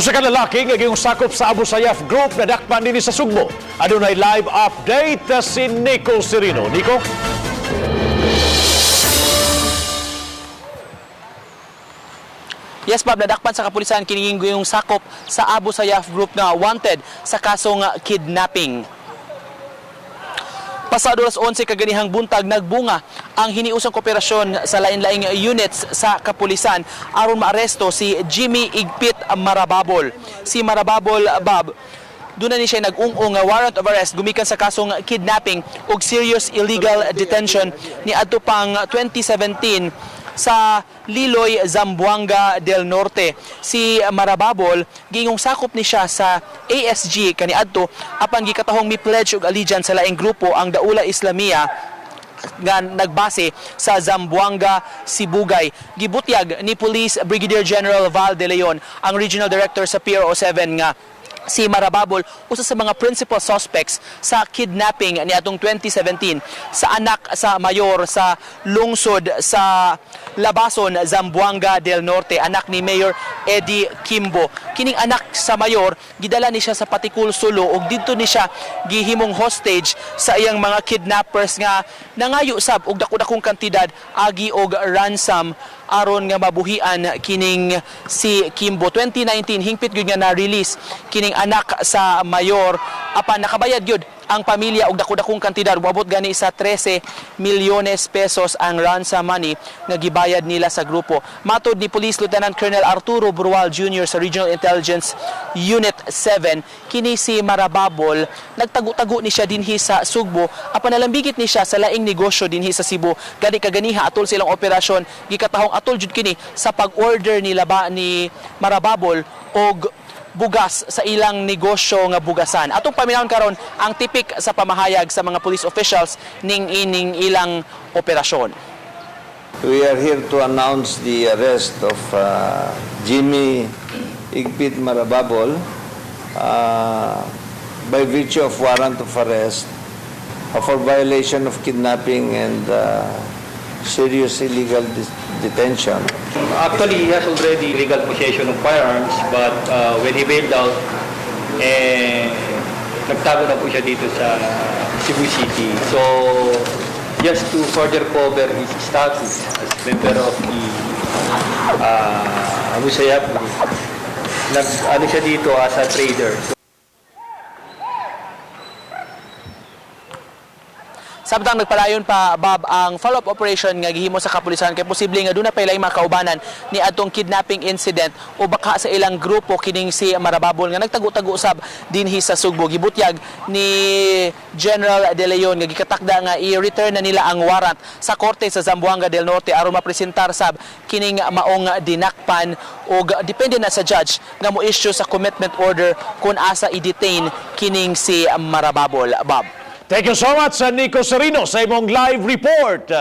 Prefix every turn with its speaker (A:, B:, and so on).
A: Usa ka lalaki nga gihong sakop sa Abu Sayyaf Group na dakpan dinhi sa Sugbo. Adunay live update si Nico Serino. Nico?
B: Yes, Bob, nadakpan sa kapulisan kini yung sakop sa Abu Sayyaf Group nga wanted sa kasong kidnapping. Pasado alas 11 kaganihang buntag nagbunga ang hiniusang kooperasyon sa lain-laing units sa kapulisan aron maaresto si Jimmy Igpit Marababol. Si Marababol, Bob, doon na ni siya nag-ung-ung nga warrant of arrest gumikan sa kasong kidnapping ug serious illegal detention ni adto pang 2017 sa Liloy, Zamboanga del Norte. Si Marababol gingong sakop ni siya sa ASG kaniadto apan gikatahong mi pledge og allegiance sa laing grupo ang Daula Islamia nga nagbase sa Zamboanga, Sibugay. Gibutyag ni Police Brigadier General Val de Leon, ang Regional Director sa PRO7 nga si Marababol usa sa mga principal suspects sa kidnapping ni atong 2017 sa anak sa mayor sa lungsod sa Labason, Zamboanga del Norte, anak ni Mayor Eddie Kimbo. Kining anak sa mayor gidala ni siya sa Patikul, Sulo ug didto ni siya gihimong hostage sa iyang mga kidnappers nga nangayo sab og dako-dakong kantidad agi og ransom aron nga mabuhian kining si Kimbo. 2019 hingpit gyud nga na-release kining anak sa mayor apan nakabayad gyud ang pamilya og dako-dakong kantidad, uabot gani sa 13 milyones pesos ang ransom money nga gibayad nila sa grupo. Matod ni Police Lieutenant Colonel Arturo Brual Jr. sa Regional Intelligence Unit 7, kini si Marababol nagtago-tago ni siya dinhi sa Sugbo apan nalambigit ni siya sa laing negosyo dinhi sa Cebu. Gani kaganiha atol silang operasyon gikatahong atol jud kini sa pag-order nila ba ni Marababol og bugas sa ilang negosyo nga bugasan. Atong paminawon karon ang tipik sa pamahayag sa mga police officials ning ining ilang operasyon.
C: We are here to announce the arrest of Jimmy Igpit Marababol by virtue of warrant of arrest for violation of kidnapping and serious illegal detention.
D: Actually, he has already legal possession of firearms, but when he bailed out, nagtago na po siya dito sa Cebu City. So, just to further cover his status as member of the Abu Sayyaf, ano siya dito as a trader.
B: Samtang nagpadayon pa, Bob, ang follow-up operation nga gihimo sa kapulisan kay posible nga doon na pailay mga kaubanan ni atong kidnapping incident o baka sa ilang grupo kining si Marababol nga nagtago-tago usab dinhi sa Sugbo. Gibutyag ni General De Leon nga gikatakda nga i-return na nila ang warrant sa korte sa Zamboanga del Norte aron mapresentar sab kining maong dinakpan o depende na sa judge nga mo issue sa commitment order kung asa i-detain kining si Marababol, Bob.
A: Thank you so much, Nico Serino, sa imong live report.